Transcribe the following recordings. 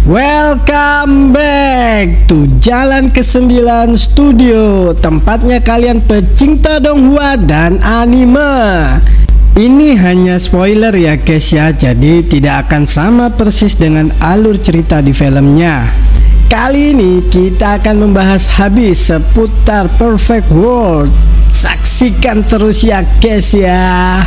Welcome back to Jalan ke-9 Studio, tempatnya kalian pecinta donghua dan anime. Ini hanya spoiler ya guys ya, jadi tidak akan sama persis dengan alur cerita di filmnya. Kali ini kita akan membahas habis seputar Perfect World. Saksikan terus ya guys ya.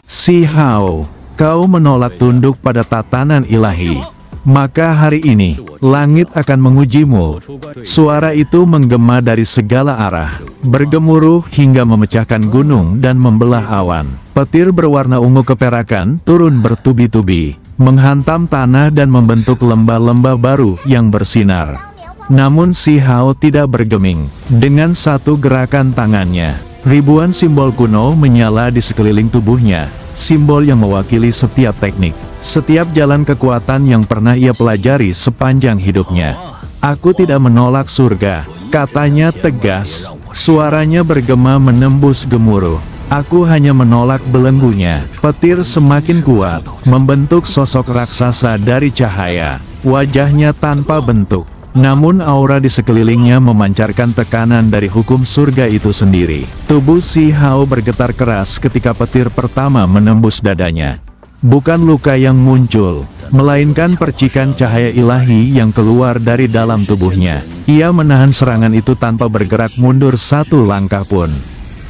Si Hao, kau menolak tunduk pada tatanan ilahi. Maka hari ini, langit akan mengujimu. Suara itu menggema dari segala arah, bergemuruh hingga memecahkan gunung dan membelah awan. Petir berwarna ungu keperakan turun bertubi-tubi, menghantam tanah dan membentuk lembah-lembah baru yang bersinar. Namun si Hao tidak bergeming. Dengan satu gerakan tangannya, ribuan simbol kuno menyala di sekeliling tubuhnya, simbol yang mewakili setiap teknik. Setiap jalan kekuatan yang pernah ia pelajari sepanjang hidupnya. Aku tidak menolak surga, katanya tegas. Suaranya bergema menembus gemuruh. Aku hanya menolak belenggunya. Petir semakin kuat, membentuk sosok raksasa dari cahaya. Wajahnya tanpa bentuk, namun aura di sekelilingnya memancarkan tekanan dari hukum surga itu sendiri. Tubuh si Hao bergetar keras ketika petir pertama menembus dadanya. Bukan luka yang muncul, melainkan percikan cahaya ilahi yang keluar dari dalam tubuhnya. Ia menahan serangan itu tanpa bergerak mundur satu langkah pun.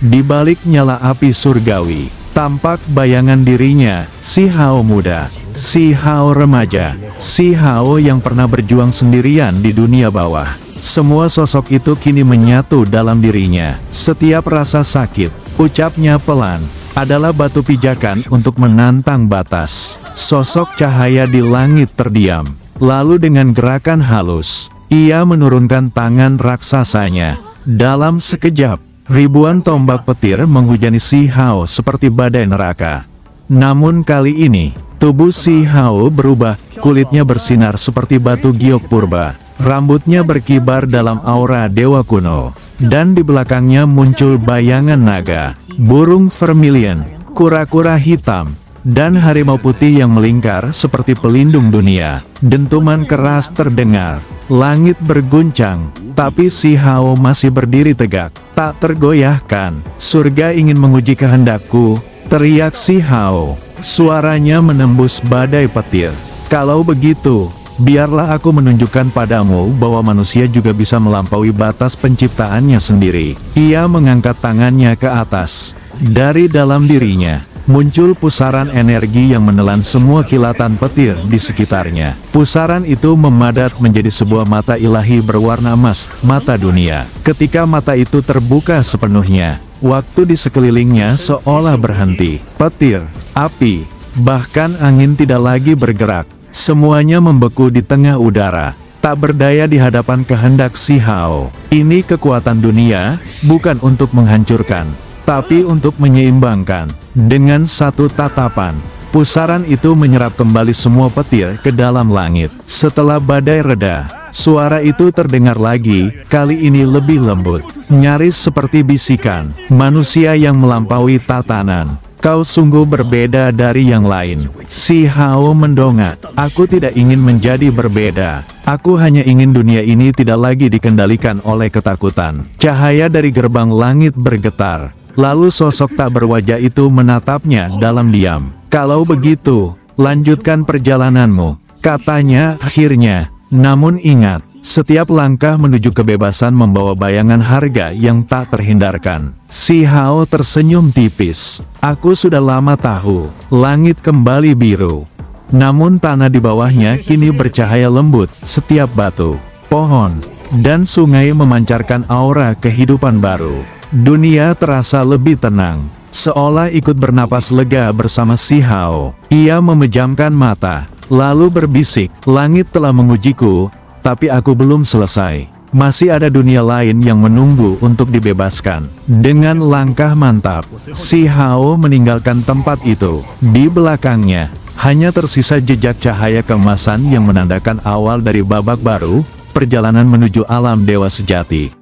Di balik nyala api surgawi, tampak bayangan dirinya, si Hao muda, si Hao remaja, si Hao yang pernah berjuang sendirian di dunia bawah. Semua sosok itu kini menyatu dalam dirinya. Setiap rasa sakit, ucapnya pelan, adalah batu pijakan untuk menantang batas. Sosok cahaya di langit terdiam. Lalu dengan gerakan halus, ia menurunkan tangan raksasanya. Dalam sekejap, ribuan tombak petir menghujani si Hao seperti badai neraka. Namun kali ini, tubuh si Hao berubah, kulitnya bersinar seperti batu giok purba. Rambutnya berkibar dalam aura dewa kuno. Dan di belakangnya muncul bayangan naga, burung vermilion, kura-kura hitam, dan harimau putih yang melingkar seperti pelindung dunia. Dentuman keras terdengar, langit berguncang, tapi si Hao masih berdiri tegak, tak tergoyahkan. Surga ingin menguji kehendakku, teriak si Hao. Suaranya menembus badai petir. Kalau begitu, biarlah aku menunjukkan padamu bahwa manusia juga bisa melampaui batas penciptaannya sendiri. Ia mengangkat tangannya ke atas. Dari dalam dirinya, muncul pusaran energi yang menelan semua kilatan petir di sekitarnya. Pusaran itu memadat menjadi sebuah mata ilahi berwarna emas, mata dunia. Ketika mata itu terbuka sepenuhnya, waktu di sekelilingnya seolah berhenti. Petir, api, bahkan angin tidak lagi bergerak. Semuanya membeku di tengah udara, tak berdaya di hadapan kehendak si Hao. Ini kekuatan dunia, bukan untuk menghancurkan, tapi untuk menyeimbangkan. Dengan satu tatapan, pusaran itu menyerap kembali semua petir ke dalam langit. Setelah badai reda, suara itu terdengar lagi, kali ini lebih lembut, nyaris seperti bisikan manusia yang melampaui tatanan. Kau sungguh berbeda dari yang lain. Si Hao mendongak. Aku tidak ingin menjadi berbeda. Aku hanya ingin dunia ini tidak lagi dikendalikan oleh ketakutan. Cahaya dari gerbang langit bergetar. Lalu sosok tak berwajah itu menatapnya dalam diam. Kalau begitu, lanjutkan perjalananmu, katanya akhirnya. Namun ingat, setiap langkah menuju kebebasan membawa bayangan harga yang tak terhindarkan. Si Hao tersenyum tipis. Aku sudah lama tahu, langit kembali biru. Namun tanah di bawahnya kini bercahaya lembut, setiap batu, pohon, dan sungai memancarkan aura kehidupan baru. Dunia terasa lebih tenang, seolah ikut bernapas lega bersama si Hao. Ia memejamkan mata, lalu berbisik, langit telah mengujiku, tapi aku belum selesai. Masih ada dunia lain yang menunggu untuk dibebaskan. Dengan langkah mantap, si Hao meninggalkan tempat itu. Di belakangnya, hanya tersisa jejak cahaya keemasan yang menandakan awal dari babak baru, perjalanan menuju alam dewa sejati.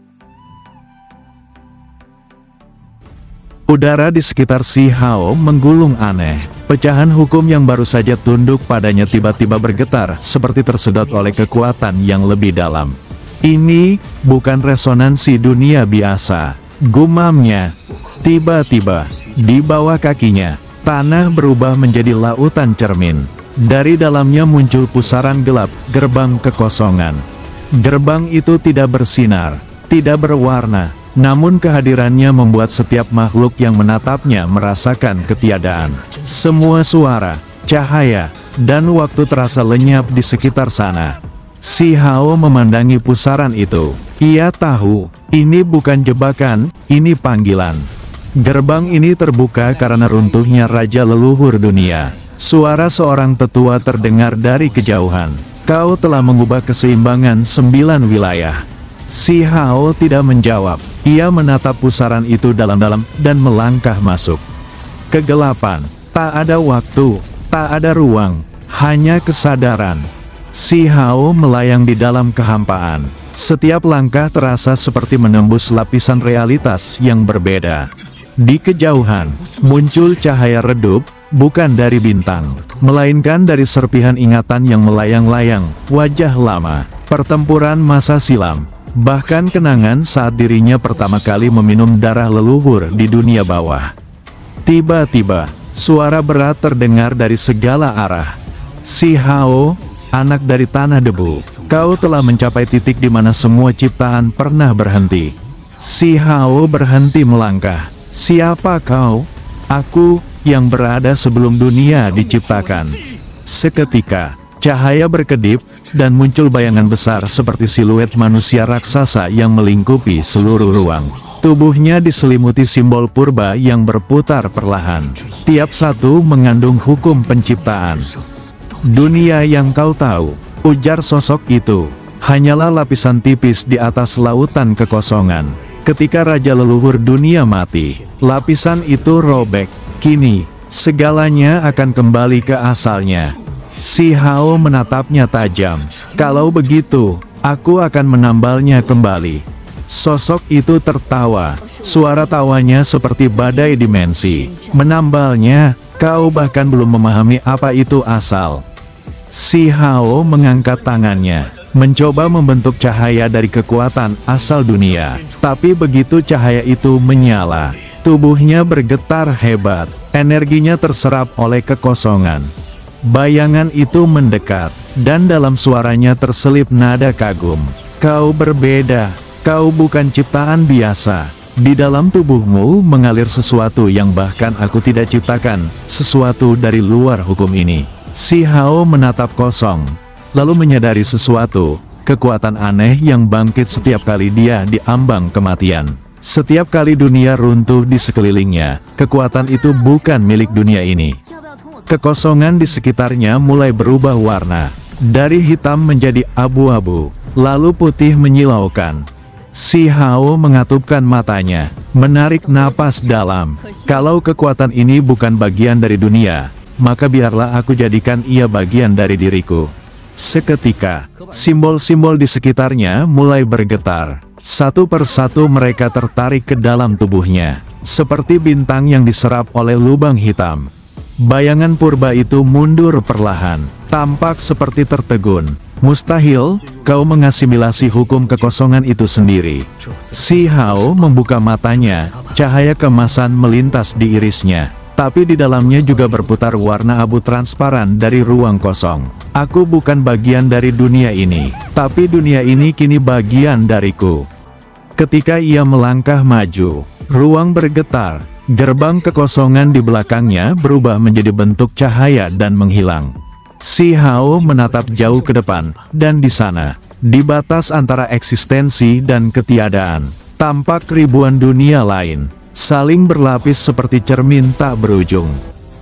Udara di sekitar si Hao menggulung aneh. Pecahan hukum yang baru saja tunduk padanya tiba-tiba bergetar seperti tersedot oleh kekuatan yang lebih dalam. Ini bukan resonansi dunia biasa, gumamnya. Tiba-tiba, di bawah kakinya, tanah berubah menjadi lautan cermin. Dari dalamnya muncul pusaran gelap, gerbang kekosongan. Gerbang itu tidak bersinar, tidak berwarna, namun kehadirannya membuat setiap makhluk yang menatapnya merasakan ketiadaan. Semua suara, cahaya, dan waktu terasa lenyap di sekitar sana. Si Hao memandangi pusaran itu. Ia tahu, ini bukan jebakan, ini panggilan. Gerbang ini terbuka karena runtuhnya Raja Leluhur Dunia. Suara seorang tetua terdengar dari kejauhan. Kau telah mengubah keseimbangan 9 wilayah. Si Hao tidak menjawab. Ia menatap pusaran itu dalam-dalam dan melangkah masuk. Kegelapan, tak ada waktu, tak ada ruang, hanya kesadaran. Si Hao melayang di dalam kehampaan. Setiap langkah terasa seperti menembus lapisan realitas yang berbeda. Di kejauhan, muncul cahaya redup, bukan dari bintang, melainkan dari serpihan ingatan yang melayang-layang, wajah lama, pertempuran masa silam, bahkan kenangan saat dirinya pertama kali meminum darah leluhur di dunia bawah. Tiba-tiba, suara berat terdengar dari segala arah. Si Hao, anak dari tanah debu, kau telah mencapai titik di mana semua ciptaan pernah berhenti. Si Hao berhenti melangkah. Siapa kau? Aku, yang berada sebelum dunia diciptakan. Seketika, cahaya berkedip, dan muncul bayangan besar seperti siluet manusia raksasa yang melingkupi seluruh ruang. Tubuhnya diselimuti simbol purba yang berputar perlahan. Tiap satu mengandung hukum penciptaan. Dunia yang kau tahu, ujar sosok itu, hanyalah lapisan tipis di atas lautan kekosongan. Ketika Raja Leluhur Dunia mati, lapisan itu robek. Kini, segalanya akan kembali ke asalnya. Si Hao menatapnya tajam. Kalau begitu, aku akan menambalnya kembali. Sosok itu tertawa. Suara tawanya seperti badai dimensi. Menambalnya, kau bahkan belum memahami apa itu asal. Si Hao mengangkat tangannya, mencoba membentuk cahaya dari kekuatan asal dunia. Tapi begitu cahaya itu menyala, tubuhnya bergetar hebat, energinya terserap oleh kekosongan. Bayangan itu mendekat, dan dalam suaranya terselip nada kagum. Kau berbeda, kau bukan ciptaan biasa. Di dalam tubuhmu mengalir sesuatu yang bahkan aku tidak ciptakan, sesuatu dari luar hukum ini. Si Hao menatap kosong, lalu menyadari sesuatu, kekuatan aneh yang bangkit setiap kali dia diambang kematian. Setiap kali dunia runtuh di sekelilingnya, kekuatan itu bukan milik dunia ini. Kekosongan di sekitarnya mulai berubah warna, dari hitam menjadi abu-abu, lalu putih menyilaukan. Si Hao mengatupkan matanya, menarik napas dalam. Kalau kekuatan ini bukan bagian dari dunia, maka biarlah aku jadikan ia bagian dari diriku. Seketika, simbol-simbol di sekitarnya mulai bergetar. Satu persatu mereka tertarik ke dalam tubuhnya, seperti bintang yang diserap oleh lubang hitam. Bayangan purba itu mundur perlahan, tampak seperti tertegun. Mustahil, kau mengasimilasi hukum kekosongan itu sendiri. Si Hao membuka matanya, cahaya kemasan melintas di irisnya. Tapi di dalamnya juga berputar warna abu transparan dari ruang kosong. Aku bukan bagian dari dunia ini, tapi dunia ini kini bagian dariku. Ketika ia melangkah maju, ruang bergetar, gerbang kekosongan di belakangnya berubah menjadi bentuk cahaya dan menghilang. Si Hao menatap jauh ke depan, dan di sana, di batas antara eksistensi dan ketiadaan, tampak ribuan dunia lain, saling berlapis seperti cermin tak berujung.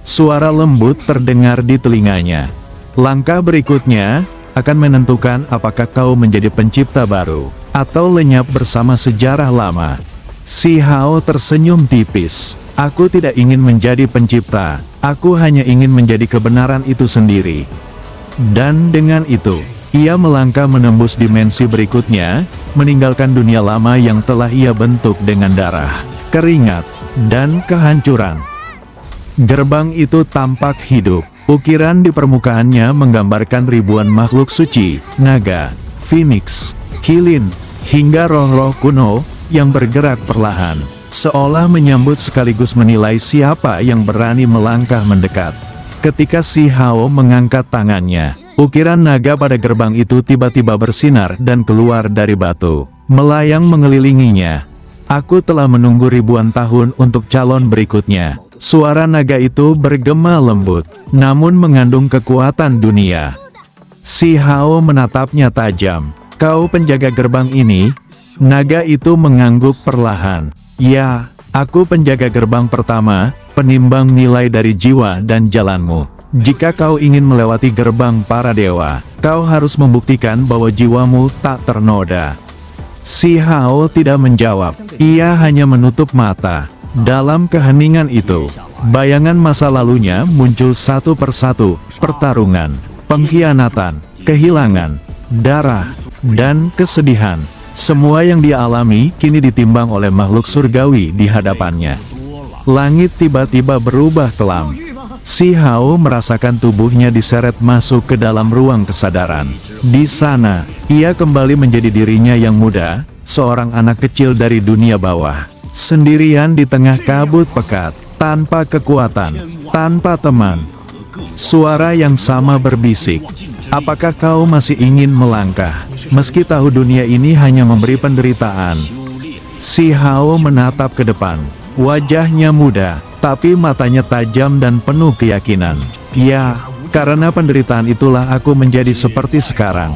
Suara lembut terdengar di telinganya. Langkah berikutnya akan menentukan apakah kau menjadi pencipta baru, atau lenyap bersama sejarah lama. Si Hao tersenyum tipis. Aku tidak ingin menjadi pencipta, aku hanya ingin menjadi kebenaran itu sendiri. Dan dengan itu, ia melangkah menembus dimensi berikutnya, meninggalkan dunia lama yang telah ia bentuk dengan darah, keringat, dan kehancuran. Gerbang itu tampak hidup. Ukiran di permukaannya menggambarkan ribuan makhluk suci, naga, phoenix, kilin, hingga roh-roh kuno yang bergerak perlahan, seolah menyambut sekaligus menilai siapa yang berani melangkah mendekat. Ketika Si Hao mengangkat tangannya, ukiran naga pada gerbang itu tiba-tiba bersinar dan keluar dari batu, melayang mengelilinginya. Aku telah menunggu ribuan tahun untuk calon berikutnya. Suara naga itu bergema lembut, namun mengandung kekuatan dunia. Si Hao menatapnya tajam. Kau penjaga gerbang ini? Naga itu mengangguk perlahan. Ya, aku penjaga gerbang pertama, penimbang nilai dari jiwa dan jalanmu. Jika kau ingin melewati gerbang para dewa, kau harus membuktikan bahwa jiwamu tak ternoda. Si Hao tidak menjawab, ia hanya menutup mata. Dalam keheningan itu, bayangan masa lalunya muncul satu persatu, pertarungan, pengkhianatan, kehilangan, darah, dan kesedihan. Semua yang dia alami kini ditimbang oleh makhluk surgawi di hadapannya. Langit tiba-tiba berubah kelam. Si Hao merasakan tubuhnya diseret masuk ke dalam ruang kesadaran. Di sana, ia kembali menjadi dirinya yang muda, seorang anak kecil dari dunia bawah. Sendirian di tengah kabut pekat, tanpa kekuatan, tanpa teman. Suara yang sama berbisik, apakah kau masih ingin melangkah, meski tahu dunia ini hanya memberi penderitaan? Si Hao menatap ke depan, wajahnya muda, tapi matanya tajam dan penuh keyakinan. Ya, karena penderitaan itulah aku menjadi seperti sekarang.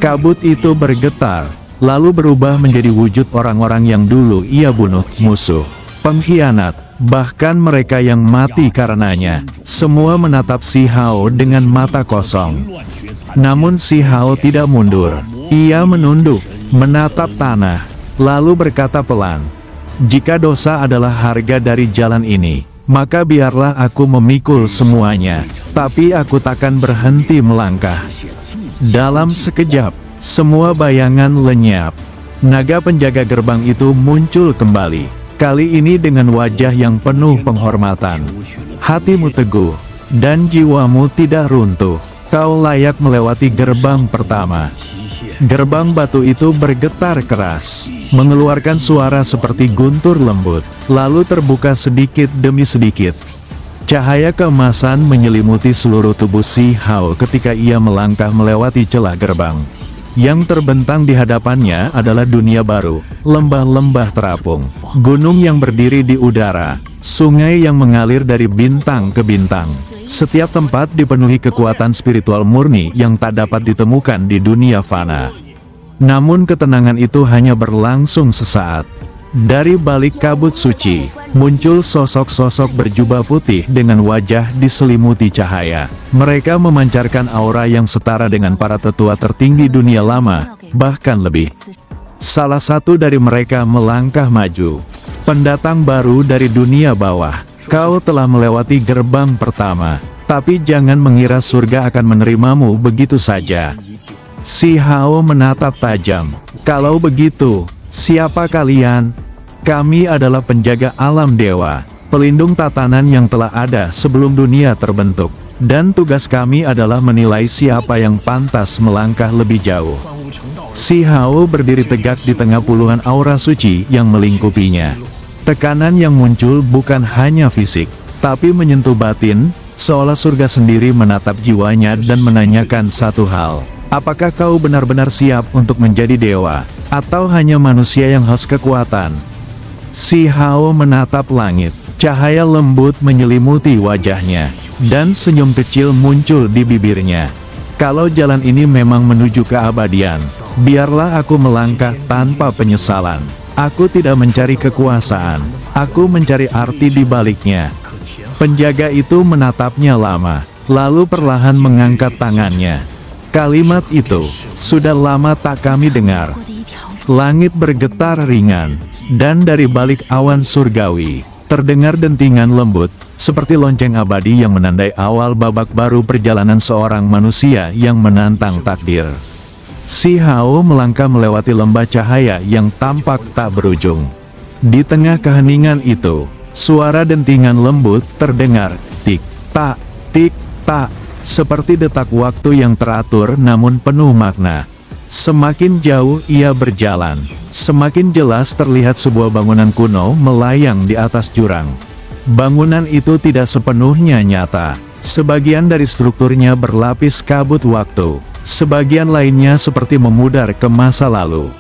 Kabut itu bergetar, lalu berubah menjadi wujud orang-orang yang dulu ia bunuh, musuh, pengkhianat, bahkan mereka yang mati karenanya. Semua menatap Si Hao dengan mata kosong. Namun Si Hao tidak mundur. Ia menunduk, menatap tanah, lalu berkata pelan, "Jika dosa adalah harga dari jalan ini, maka biarlah aku memikul semuanya, tapi aku takkan berhenti melangkah." Dalam sekejap, semua bayangan lenyap. Naga penjaga gerbang itu muncul kembali, kali ini dengan wajah yang penuh penghormatan. "Hatimu teguh, dan jiwamu tidak runtuh. Kau layak melewati gerbang pertama." Gerbang batu itu bergetar keras, mengeluarkan suara seperti guntur lembut, lalu terbuka sedikit demi sedikit. Cahaya keemasan menyelimuti seluruh tubuh Si Hao ketika ia melangkah melewati celah gerbang. Yang terbentang di hadapannya adalah dunia baru, lembah-lembah terapung, gunung yang berdiri di udara, sungai yang mengalir dari bintang ke bintang. Setiap tempat dipenuhi kekuatan spiritual murni yang tak dapat ditemukan di dunia fana. Namun ketenangan itu hanya berlangsung sesaat. Dari balik kabut suci, muncul sosok-sosok berjubah putih dengan wajah diselimuti cahaya. Mereka memancarkan aura yang setara dengan para tetua tertinggi dunia lama, bahkan lebih. Salah satu dari mereka melangkah maju. "Pendatang baru dari dunia bawah, kau telah melewati gerbang pertama, tapi jangan mengira surga akan menerimamu begitu saja." Si Hao menatap tajam. "Kalau begitu, siapa kalian?" "Kami adalah penjaga alam dewa, pelindung tatanan yang telah ada sebelum dunia terbentuk. Dan tugas kami adalah menilai siapa yang pantas melangkah lebih jauh." Si Hao berdiri tegak di tengah puluhan aura suci yang melingkupinya. Tekanan yang muncul bukan hanya fisik, tapi menyentuh batin, seolah surga sendiri menatap jiwanya dan menanyakan satu hal. "Apakah kau benar-benar siap untuk menjadi dewa, atau hanya manusia yang haus kekuatan?" Si Hao menatap langit, cahaya lembut menyelimuti wajahnya, dan senyum kecil muncul di bibirnya. "Kalau jalan ini memang menuju keabadian, biarlah aku melangkah tanpa penyesalan. Aku tidak mencari kekuasaan, aku mencari arti di baliknya." Penjaga itu menatapnya lama, lalu perlahan mengangkat tangannya. Kalimat itu, "Sudah lama tak kami dengar." Langit bergetar ringan, dan dari balik awan surgawi, terdengar dentingan lembut, seperti lonceng abadi yang menandai awal babak baru perjalanan seorang manusia yang menantang takdir. Si Hao melangkah melewati lembah cahaya yang tampak tak berujung. Di tengah keheningan itu, Suara dentingan lembut terdengar, tik-tak, tik-tak, seperti detak waktu yang teratur namun penuh makna. Semakin jauh ia berjalan, semakin jelas terlihat sebuah bangunan kuno melayang di atas jurang. Bangunan itu tidak sepenuhnya nyata. Sebagian dari strukturnya berlapis kabut waktu, sebagian lainnya seperti memudar ke masa lalu.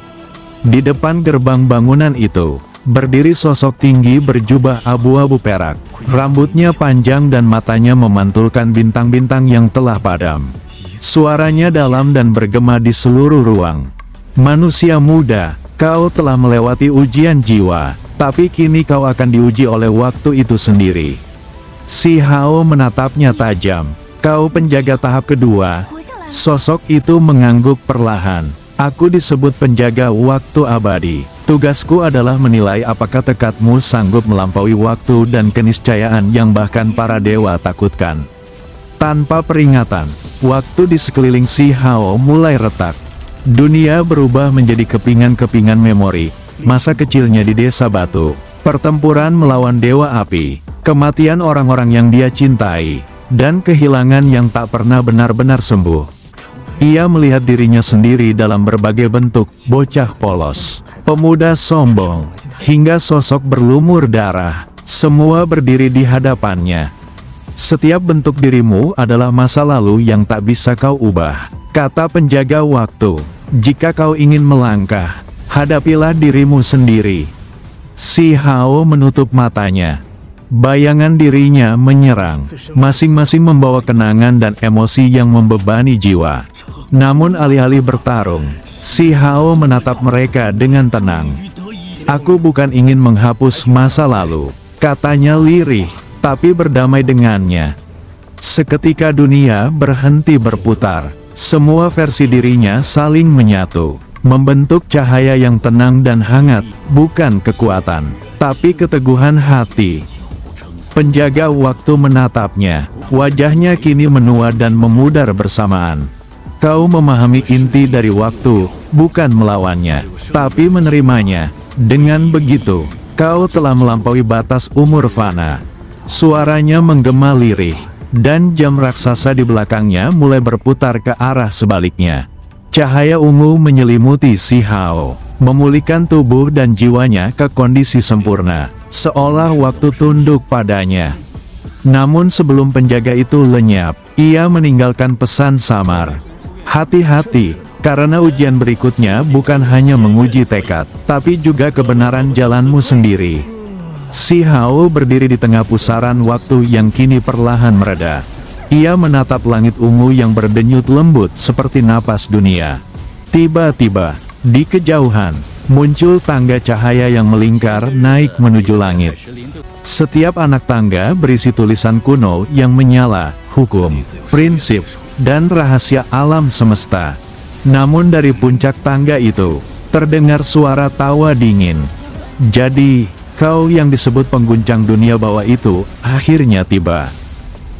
Di depan gerbang bangunan itu, berdiri sosok tinggi berjubah abu-abu perak. Rambutnya panjang dan matanya memantulkan bintang-bintang yang telah padam. Suaranya dalam dan bergema di seluruh ruang. Manusia muda, kau telah melewati ujian jiwa, tapi kini kau akan diuji oleh waktu itu sendiri. Si Hao menatapnya tajam. Kau penjaga tahap kedua. Sosok itu mengangguk perlahan. Aku disebut penjaga waktu abadi. Tugasku adalah menilai apakah tekadmu sanggup melampaui waktu dan keniscayaan yang bahkan para dewa takutkan. Tanpa peringatan, waktu di sekeliling si Hao mulai retak. Dunia berubah menjadi kepingan-kepingan memori. Masa kecilnya di desa batu, pertempuran melawan dewa api, kematian orang-orang yang dia cintai, dan kehilangan yang tak pernah benar-benar sembuh. Ia melihat dirinya sendiri dalam berbagai bentuk, bocah polos, pemuda sombong, hingga sosok berlumur darah, semua berdiri di hadapannya. Setiap bentuk dirimu adalah masa lalu yang tak bisa kau ubah, kata penjaga waktu. Jika kau ingin melangkah, hadapilah dirimu sendiri. Si Hao menutup matanya. Bayangan dirinya menyerang, masing-masing membawa kenangan dan emosi yang membebani jiwa. Namun alih-alih bertarung, si Hao menatap mereka dengan tenang. Aku bukan ingin menghapus masa lalu, katanya lirih, tapi berdamai dengannya. Seketika dunia berhenti berputar, semua versi dirinya saling menyatu, membentuk cahaya yang tenang dan hangat, bukan kekuatan, tapi keteguhan hati. Penjaga waktu menatapnya, wajahnya kini menua dan memudar bersamaan. Kau memahami inti dari waktu, bukan melawannya, tapi menerimanya. Dengan begitu, kau telah melampaui batas umur fana. Suaranya menggema lirih, dan jam raksasa di belakangnya mulai berputar ke arah sebaliknya. Cahaya ungu menyelimuti si Hao, memulihkan tubuh dan jiwanya ke kondisi sempurna, seolah waktu tunduk padanya. Namun sebelum penjaga itu lenyap, ia meninggalkan pesan samar. Hati-hati, karena ujian berikutnya bukan hanya menguji tekad, tapi juga kebenaran jalanmu sendiri. Si Hao berdiri di tengah pusaran waktu yang kini perlahan mereda. Ia menatap langit ungu yang berdenyut lembut seperti napas dunia. Tiba-tiba, di kejauhan, muncul tangga cahaya yang melingkar naik menuju langit. Setiap anak tangga berisi tulisan kuno yang menyala, hukum, prinsip, dan rahasia alam semesta. Namun dari puncak tangga itu, terdengar suara tawa dingin. Jadi, kau yang disebut pengguncang dunia bawah itu, akhirnya tiba.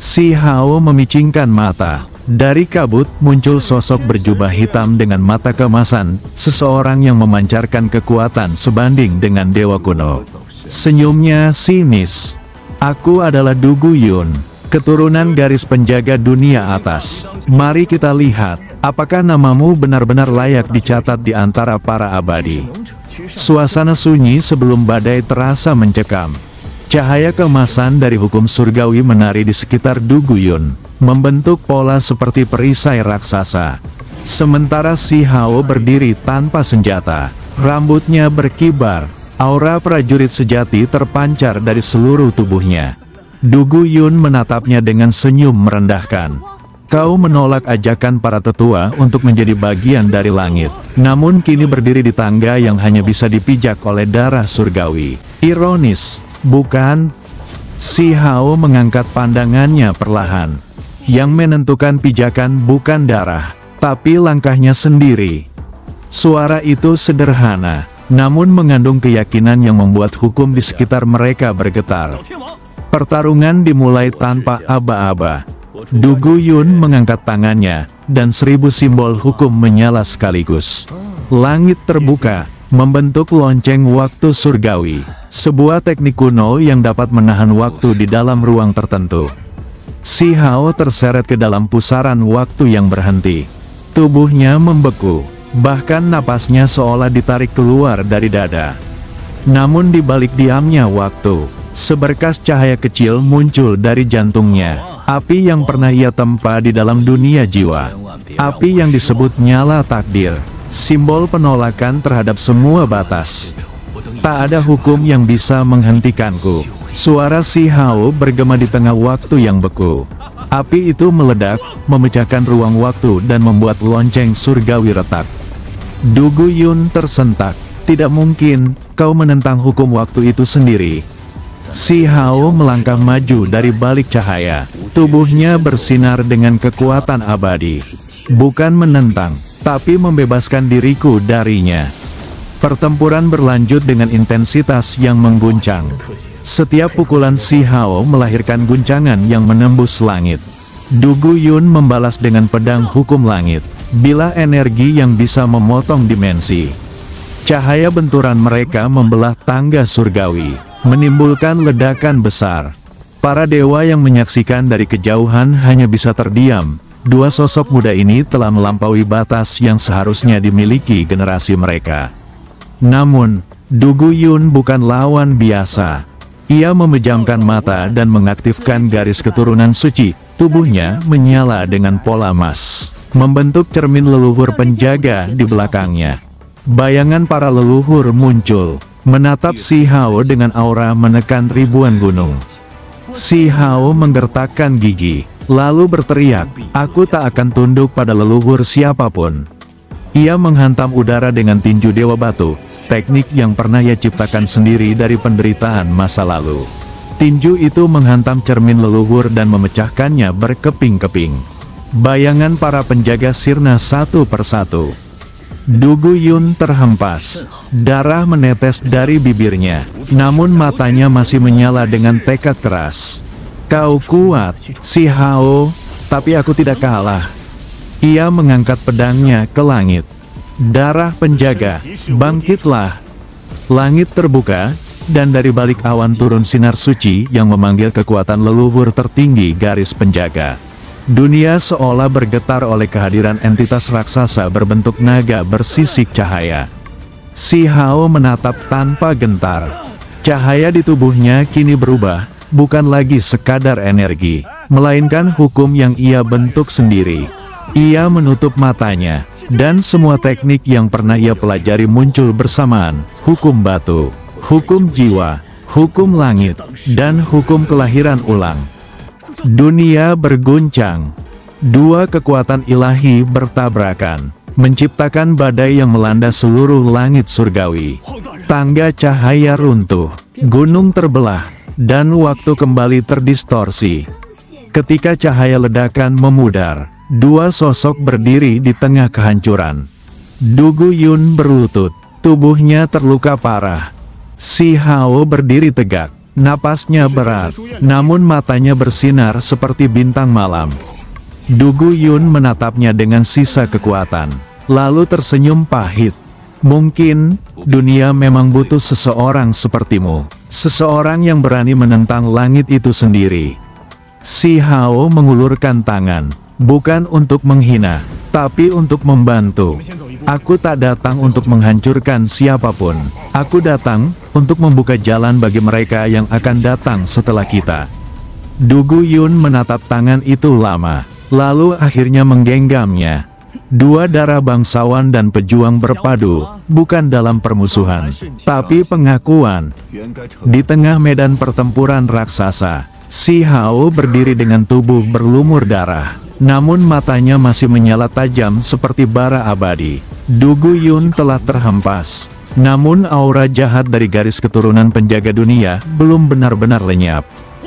Si Hao memicingkan mata. Dari kabut muncul sosok berjubah hitam dengan mata kemasan, seseorang yang memancarkan kekuatan sebanding dengan dewa kuno. Senyumnya sinis. Aku adalah Du Guyun, keturunan garis penjaga dunia atas. Mari kita lihat, apakah namamu benar-benar layak dicatat di antara para abadi. Suasana sunyi sebelum badai terasa mencekam. Cahaya kemasan dari hukum surgawi menari di sekitar Du Guyun, membentuk pola seperti perisai raksasa. Sementara si Hao berdiri tanpa senjata, rambutnya berkibar, aura prajurit sejati terpancar dari seluruh tubuhnya. Du Guyun menatapnya dengan senyum merendahkan. Kau menolak ajakan para tetua untuk menjadi bagian dari langit, namun kini berdiri di tangga yang hanya bisa dipijak oleh darah surgawi. Ironis, bukan? Si Hao mengangkat pandangannya perlahan. Yang menentukan pijakan bukan darah, tapi langkahnya sendiri. Suara itu sederhana, namun mengandung keyakinan yang membuat hukum di sekitar mereka bergetar. Pertarungan dimulai tanpa aba-aba. Du Guyun mengangkat tangannya, dan 1000 simbol hukum menyala sekaligus. Langit terbuka, membentuk lonceng waktu surgawi, sebuah teknik kuno yang dapat menahan waktu di dalam ruang tertentu. Si Hao terseret ke dalam pusaran waktu yang berhenti. Tubuhnya membeku, bahkan napasnya seolah ditarik keluar dari dada. Namun di balik diamnya waktu, seberkas cahaya kecil muncul dari jantungnya, api yang pernah ia tempa di dalam dunia jiwa. Api yang disebut nyala takdir, simbol penolakan terhadap semua batas. Tak ada hukum yang bisa menghentikanku. Suara si Hao bergema di tengah waktu yang beku. Api itu meledak, memecahkan ruang waktu dan membuat lonceng surgawi retak. Du Guyun tersentak. Tidak mungkin, kau menentang hukum waktu itu sendiri. Si Hao melangkah maju dari balik cahaya. Tubuhnya bersinar dengan kekuatan abadi. Bukan menentang, tapi membebaskan diriku darinya. Pertempuran berlanjut dengan intensitas yang mengguncang. Setiap pukulan si Hao melahirkan guncangan yang menembus langit. Du Guyun membalas dengan pedang hukum langit, bilah energi yang bisa memotong dimensi. Cahaya benturan mereka membelah tangga surgawi, menimbulkan ledakan besar. Para dewa yang menyaksikan dari kejauhan hanya bisa terdiam. Dua sosok muda ini telah melampaui batas yang seharusnya dimiliki generasi mereka. Namun, Du Guyun bukan lawan biasa. Ia memejamkan mata dan mengaktifkan garis keturunan suci. Tubuhnya menyala dengan pola emas, membentuk cermin leluhur penjaga di belakangnya. Bayangan para leluhur muncul, menatap si Hao dengan aura menekan ribuan gunung. Si Hao menggertakkan gigi, lalu berteriak, "Aku tak akan tunduk pada leluhur siapapun." Ia menghantam udara dengan tinju Dewa Batu, teknik yang pernah ia ciptakan sendiri dari penderitaan masa lalu. Tinju itu menghantam cermin leluhur dan memecahkannya berkeping-keping. Bayangan para penjaga sirna satu persatu. Du Guyun terhempas, darah menetes dari bibirnya, namun matanya masih menyala dengan tekad keras. "Kau kuat, si Hao, tapi aku tidak kalah." Ia mengangkat pedangnya ke langit. "Darah penjaga, bangkitlah!" Langit terbuka, dan dari balik awan turun sinar suci yang memanggil kekuatan leluhur tertinggi garis penjaga. Dunia seolah bergetar oleh kehadiran entitas raksasa berbentuk naga bersisik cahaya. Si Hao menatap tanpa gentar. Cahaya di tubuhnya kini berubah, bukan lagi sekadar energi, melainkan hukum yang ia bentuk sendiri. Ia menutup matanya, dan semua teknik yang pernah ia pelajari muncul bersamaan. Hukum batu, hukum jiwa, hukum langit, dan hukum kelahiran ulang. Dunia berguncang. Dua kekuatan ilahi bertabrakan, menciptakan badai yang melanda seluruh langit surgawi. Tangga cahaya runtuh, gunung terbelah, dan waktu kembali terdistorsi. Ketika cahaya ledakan memudar, dua sosok berdiri di tengah kehancuran. Du Guyun berlutut, tubuhnya terluka parah. Si Hao berdiri tegak, napasnya berat, namun matanya bersinar seperti bintang malam. Du Guyun menatapnya dengan sisa kekuatan, lalu tersenyum pahit. "Mungkin, dunia memang butuh seseorang sepertimu, seseorang yang berani menentang langit itu sendiri." Si Hao mengulurkan tangan, bukan untuk menghina, tapi untuk membantu. "Aku tak datang untuk menghancurkan siapapun. Aku datang untuk membuka jalan bagi mereka yang akan datang setelah kita." Du Guyun menatap tangan itu lama, lalu akhirnya menggenggamnya. Dua darah bangsawan dan pejuang berpadu, bukan dalam permusuhan, tapi pengakuan. Di tengah medan pertempuran raksasa, si Hao berdiri dengan tubuh berlumur darah, namun matanya masih menyala tajam seperti bara abadi. Du Guyun telah terhempas, namun aura jahat dari garis keturunan penjaga dunia belum benar-benar lenyap.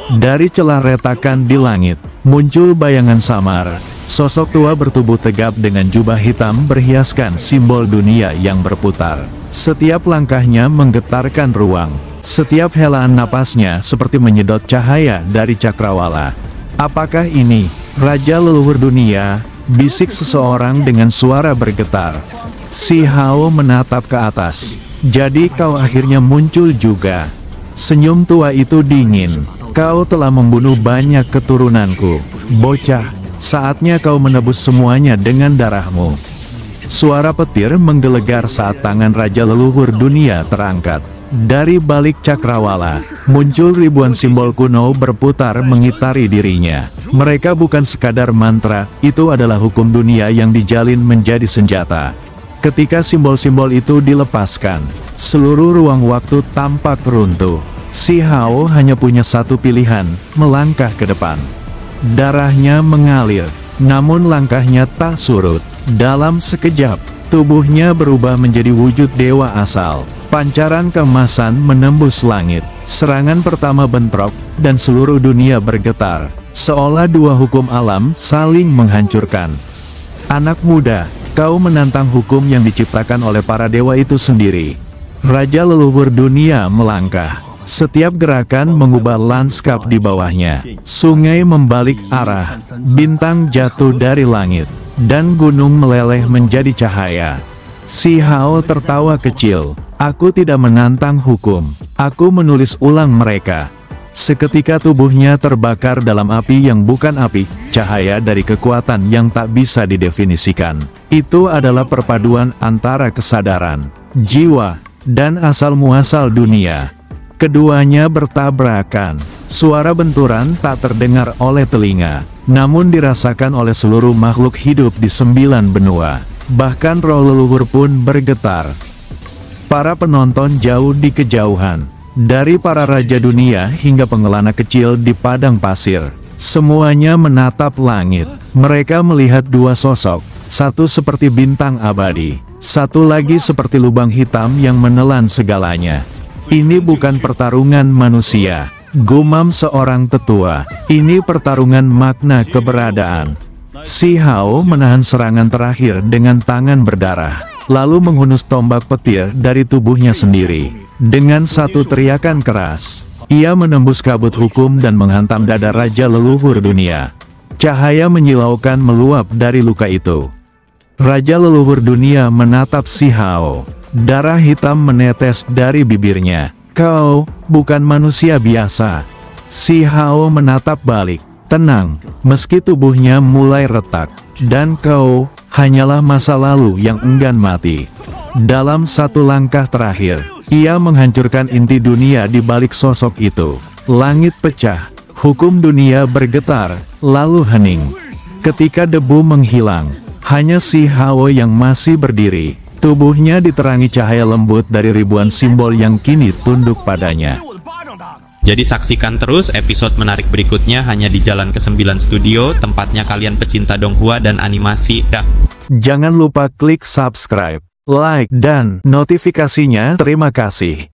Dari celah retakan di langit, muncul bayangan samar. Sosok tua bertubuh tegap dengan jubah hitam berhiaskan simbol dunia yang berputar. Setiap langkahnya menggetarkan ruang. Setiap helaan napasnya seperti menyedot cahaya dari cakrawala. "Apakah ini Raja Leluhur Dunia?" bisik seseorang dengan suara bergetar. Si Hao menatap ke atas. Jadi kau akhirnya muncul juga. Senyum tua itu dingin. Kau telah membunuh banyak keturunanku. Bocah, saatnya kau menebus semuanya dengan darahmu. Suara petir menggelegar saat tangan Raja Leluhur Dunia terangkat. Dari balik cakrawala, muncul ribuan simbol kuno berputar mengitari dirinya. Mereka bukan sekadar mantra, itu adalah hukum dunia yang dijalin menjadi senjata. Ketika simbol-simbol itu dilepaskan, seluruh ruang waktu tampak runtuh. Si Hao hanya punya satu pilihan, melangkah ke depan. Darahnya mengalir, namun langkahnya tak surut. Dalam sekejap, tubuhnya berubah menjadi wujud dewa asal. Pancaran keemasan menembus langit. Serangan pertama bentrok, dan seluruh dunia bergetar. Seolah dua hukum alam saling menghancurkan. Anak muda, kau menantang hukum yang diciptakan oleh para dewa itu sendiri. Raja Leluhur Dunia melangkah. Setiap gerakan mengubah lanskap di bawahnya. Sungai membalik arah, bintang jatuh dari langit, dan gunung meleleh menjadi cahaya. Si Hao tertawa kecil. Aku tidak menantang hukum. Aku menulis ulang mereka. Seketika tubuhnya terbakar dalam api yang bukan api, cahaya dari kekuatan yang tak bisa didefinisikan. Itu adalah perpaduan antara kesadaran, jiwa, dan asal-muasal dunia. Keduanya bertabrakan. Suara benturan tak terdengar oleh telinga, namun dirasakan oleh seluruh makhluk hidup di 9 benua. Bahkan roh leluhur pun bergetar. Para penonton jauh di kejauhan, dari para raja dunia hingga pengelana kecil di padang pasir, semuanya menatap langit. Mereka melihat dua sosok, satu seperti bintang abadi, satu lagi seperti lubang hitam yang menelan segalanya. Ini bukan pertarungan manusia, gumam seorang tetua. Ini pertarungan makna keberadaan. Si Hao menahan serangan terakhir dengan tangan berdarah, lalu menghunus tombak petir dari tubuhnya sendiri. Dengan satu teriakan keras, ia menembus kabut hukum dan menghantam dada Raja Leluhur Dunia. Cahaya menyilaukan meluap dari luka itu. Raja Leluhur Dunia menatap si Hao. Darah hitam menetes dari bibirnya. Kau bukan manusia biasa. Si Hao menatap balik. Tenang, meski tubuhnya mulai retak. Dan kau hanyalah masa lalu yang enggan mati. Dalam satu langkah terakhir, ia menghancurkan inti dunia di balik sosok itu. Langit pecah, hukum dunia bergetar, lalu hening. Ketika debu menghilang, hanya si Hao yang masih berdiri. Tubuhnya diterangi cahaya lembut dari ribuan simbol yang kini tunduk padanya. Jadi saksikan terus episode menarik berikutnya hanya di Jalan ke-9 Studio, tempatnya kalian pecinta donghua dan animasi. Jangan lupa klik subscribe, like, dan notifikasinya. Terima kasih.